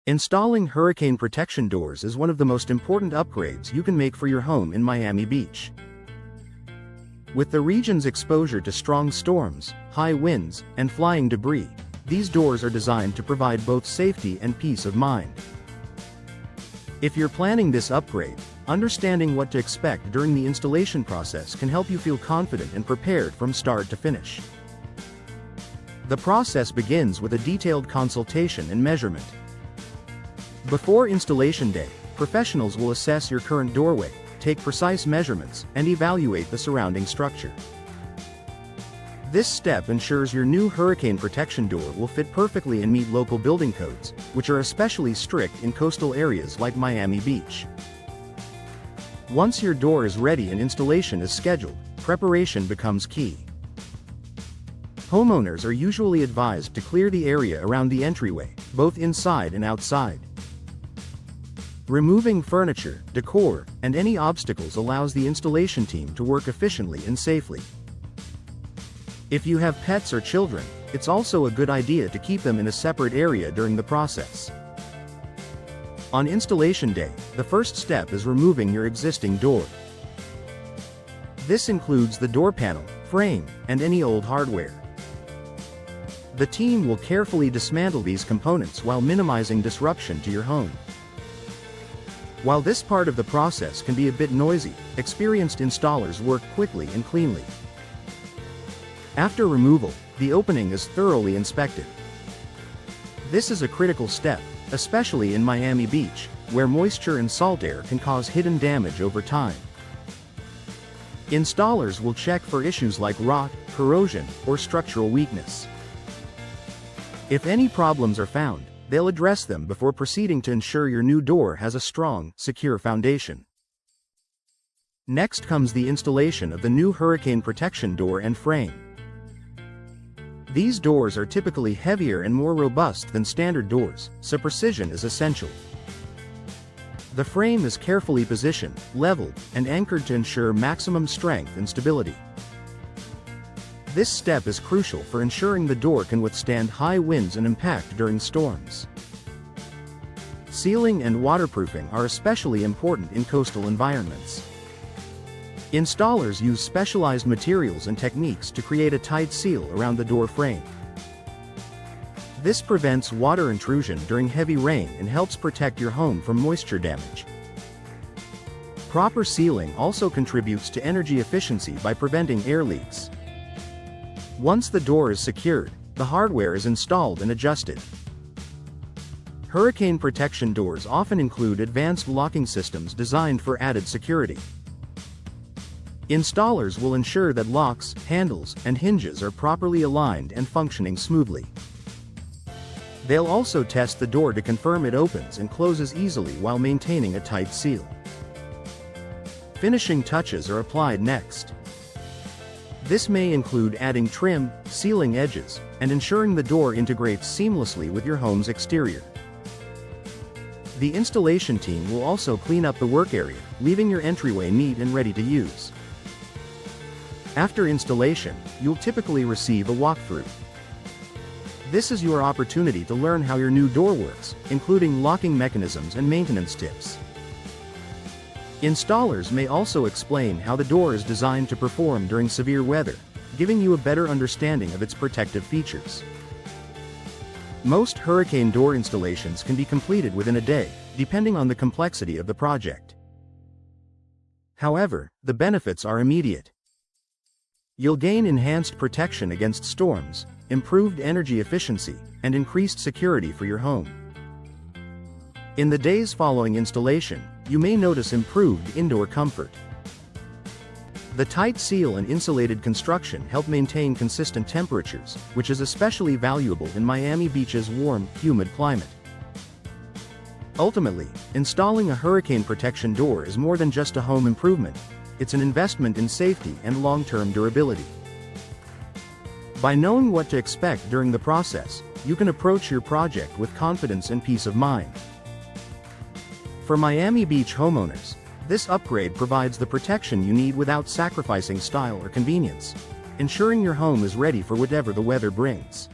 Installing hurricane protection doors is one of the most important upgrades you can make for your home in Miami Beach. With the region's exposure to strong storms, high winds, and flying debris, these doors are designed to provide both safety and peace of mind. If you're planning this upgrade, understanding what to expect during the installation process can help you feel confident and prepared from start to finish. The process begins with a detailed consultation and measurement. Before installation day, professionals will assess your current doorway, take precise measurements, and evaluate the surrounding structure. This step ensures your new hurricane protection door will fit perfectly and meet local building codes, which are especially strict in coastal areas like Miami Beach. Once your door is ready and installation is scheduled, preparation becomes key. Homeowners are usually advised to clear the area around the entryway, both inside and outside. Removing furniture, decor, and any obstacles allows the installation team to work efficiently and safely. If you have pets or children, it's also a good idea to keep them in a separate area during the process. On installation day, the first step is removing your existing door. This includes the door panel, frame, and any old hardware. The team will carefully dismantle these components while minimizing disruption to your home. While this part of the process can be a bit noisy, experienced installers work quickly and cleanly. After removal, the opening is thoroughly inspected. This is a critical step, especially in Miami Beach, where moisture and salt air can cause hidden damage over time. Installers will check for issues like rot, corrosion, or structural weakness. If any problems are found, they'll address them before proceeding to ensure your new door has a strong, secure foundation. Next comes the installation of the new hurricane protection door and frame. These doors are typically heavier and more robust than standard doors, so precision is essential. The frame is carefully positioned, leveled, and anchored to ensure maximum strength and stability. This step is crucial for ensuring the door can withstand high winds and impact during storms. Sealing and waterproofing are especially important in coastal environments. Installers use specialized materials and techniques to create a tight seal around the door frame. This prevents water intrusion during heavy rain and helps protect your home from moisture damage. Proper sealing also contributes to energy efficiency by preventing air leaks. Once the door is secured, the hardware is installed and adjusted. Hurricane protection doors often include advanced locking systems designed for added security. Installers will ensure that locks, handles, and hinges are properly aligned and functioning smoothly. They'll also test the door to confirm it opens and closes easily while maintaining a tight seal. Finishing touches are applied next. This may include adding trim, sealing edges, and ensuring the door integrates seamlessly with your home's exterior. The installation team will also clean up the work area, leaving your entryway neat and ready to use. After installation, you'll typically receive a walkthrough. This is your opportunity to learn how your new door works, including locking mechanisms and maintenance tips. Installers may also explain how the door is designed to perform during severe weather, giving you a better understanding of its protective features. Most hurricane door installations can be completed within a day, depending on the complexity of the project. However, the benefits are immediate. You'll gain enhanced protection against storms, improved energy efficiency, and increased security for your home. In the days following installation, you may notice improved indoor comfort. The tight seal and insulated construction help maintain consistent temperatures, which is especially valuable in Miami Beach's warm, humid climate. Ultimately, installing a hurricane protection door is more than just a home improvement. It's an investment in safety and long-term durability. By knowing what to expect during the process, you can approach your project with confidence and peace of mind. For Miami Beach homeowners, this upgrade provides the protection you need without sacrificing style or convenience, ensuring your home is ready for whatever the weather brings.